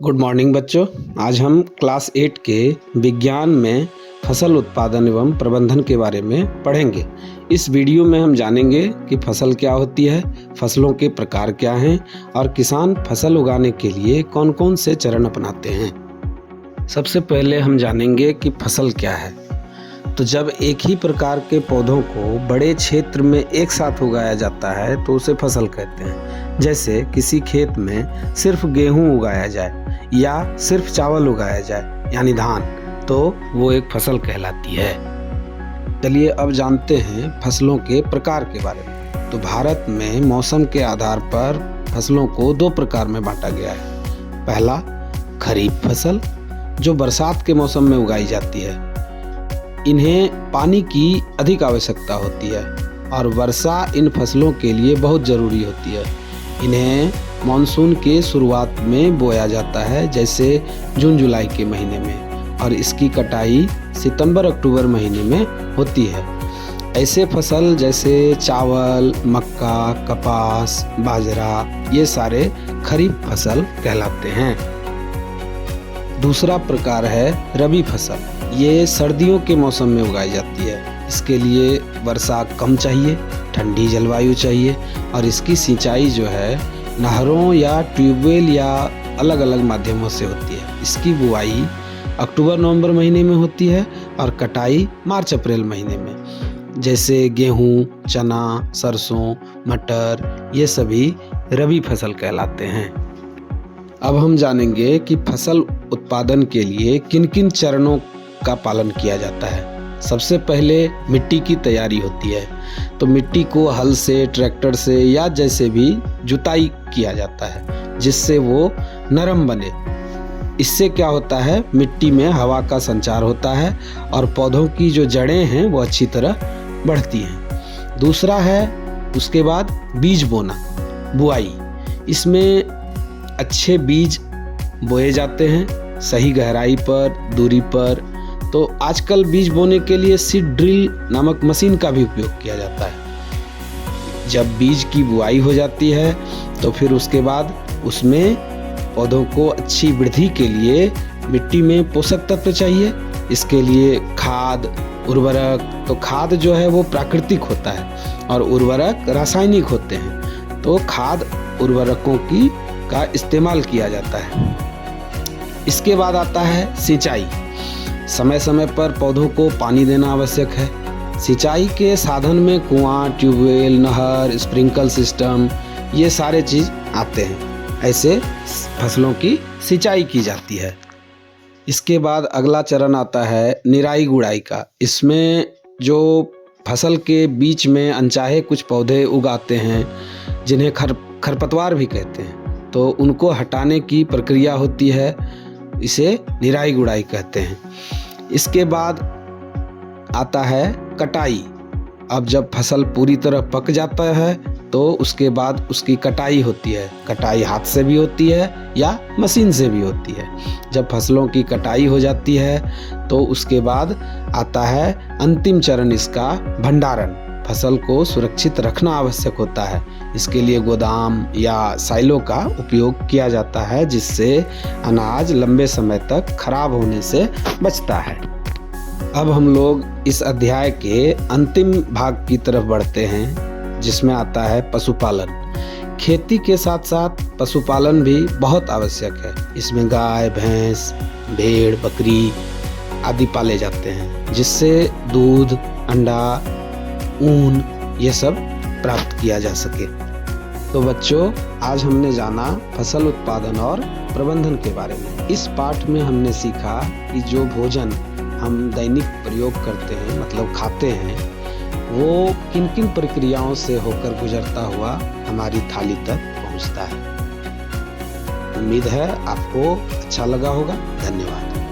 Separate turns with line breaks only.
Good morning बच्चों। आज हम क्लास 8 के विज्ञान में फसल उत्पादन एवं प्रबंधन के बारे में पढ़ेंगे। इस वीडियो में हम जानेंगे कि फसल क्या होती है, फसलों के प्रकार क्या हैं और किसान फसल उगाने के लिए कौन कौन से चरण अपनाते हैं। सबसे पहले हम जानेंगे कि फसल क्या है। तो जब एक ही प्रकार के पौधों को बड़े क्षेत्र में एक साथ उगाया जाता है तो उसे फसल कहते हैं। जैसे किसी खेत में सिर्फ गेहूं उगाया जाए या सिर्फ चावल उगाया जाए यानी धान, तो वो एक फसल कहलाती है। चलिए अब जानते हैं फसलों के प्रकार के बारे में। तो भारत में मौसम के आधार पर फसलों को दो प्रकार में बांटा गया है। पहला खरीफ फसल, जो बरसात के मौसम में उगाई जाती है। इन्हें पानी की अधिक आवश्यकता होती है और वर्षा इन फसलों के लिए बहुत ज़रूरी होती है। इन्हें मानसून के शुरुआत में बोया जाता है, जैसे जून जुलाई के महीने में, और इसकी कटाई सितंबर अक्टूबर महीने में होती है। ऐसे फसल जैसे चावल, मक्का, कपास, बाजरा, ये सारे खरीफ फसल कहलाते हैं। दूसरा प्रकार है रबी फसल। ये सर्दियों के मौसम में उगाई जाती है। इसके लिए वर्षा कम चाहिए, ठंडी जलवायु चाहिए और इसकी सिंचाई जो है नहरों या ट्यूबवेल या अलग अलग माध्यमों से होती है। इसकी बुआई अक्टूबर नवंबर महीने में होती है और कटाई मार्च अप्रैल महीने में। जैसे गेहूं, चना, सरसों, मटर, ये सभी रबी फसल कहलाते हैं। अब हम जानेंगे कि फसल उत्पादन के लिए किन किन चरणों का पालन किया जाता है। सबसे पहले मिट्टी की तैयारी होती है। तो मिट्टी को हल से, ट्रैक्टर से या जैसे भी जुताई किया जाता है, जिससे वो नरम बने। इससे क्या होता है, मिट्टी में हवा का संचार होता है और पौधों की जो जड़ें हैं वो अच्छी तरह बढ़ती हैं। दूसरा है उसके बाद बीज बोना, बुआई। इसमें अच्छे बीज बोए जाते हैं सही गहराई पर, दूरी पर। तो आजकल बीज बोने के लिए सीड ड्रिल नामक मशीन का भी उपयोग किया जाता है। जब बीज की बुआई हो जाती है तो फिर उसके बाद उसमें पौधों को अच्छी वृद्धि के लिए मिट्टी में पोषक तत्व चाहिए। इसके लिए खाद, उर्वरक। तो खाद जो है वो प्राकृतिक होता है और उर्वरक रासायनिक होते हैं। तो खाद उर्वरकों का इस्तेमाल किया जाता है। इसके बाद आता है सिंचाई। समय समय पर पौधों को पानी देना आवश्यक है। सिंचाई के साधन में कुआं, ट्यूबवेल, नहर, स्प्रिंकल सिस्टम, ये सारे चीज़ आते हैं। ऐसे फसलों की सिंचाई की जाती है। इसके बाद अगला चरण आता है निराई गुड़ाई का। इसमें जो फसल के बीच में अनचाहे कुछ पौधे उगाते हैं, जिन्हें खरपतवार भी कहते हैं, तो उनको हटाने की प्रक्रिया होती है। इसे निराई गुड़ाई कहते हैं। इसके बाद आता है कटाई। अब जब फसल पूरी तरह पक जाता है तो उसके बाद उसकी कटाई होती है। कटाई हाथ से भी होती है या मशीन से भी होती है। जब फसलों की कटाई हो जाती है तो उसके बाद आता है अंतिम चरण, इसका भंडारण। फसल को सुरक्षित रखना आवश्यक होता है। इसके लिए गोदाम या साइलो का उपयोग किया जाता है, जिससे अनाज लंबे समय तक खराब होने से बचता है। अब हम लोग इस अध्याय के अंतिम भाग की तरफ बढ़ते हैं, जिसमें आता है पशुपालन। खेती के साथ साथ पशुपालन भी बहुत आवश्यक है। इसमें गाय, भैंस, भेड़, बकरी आदि पाले जाते हैं, जिससे दूध, अंडा, ऊन, ये सब प्राप्त किया जा सके। तो बच्चों, आज हमने जाना फसल उत्पादन और प्रबंधन के बारे में। इस पाठ में हमने सीखा कि जो भोजन हम दैनिक प्रयोग करते हैं, मतलब खाते हैं, वो किन किन प्रक्रियाओं से होकर गुजरता हुआ हमारी थाली तक पहुंचता है। उम्मीद है आपको अच्छा लगा होगा। धन्यवाद।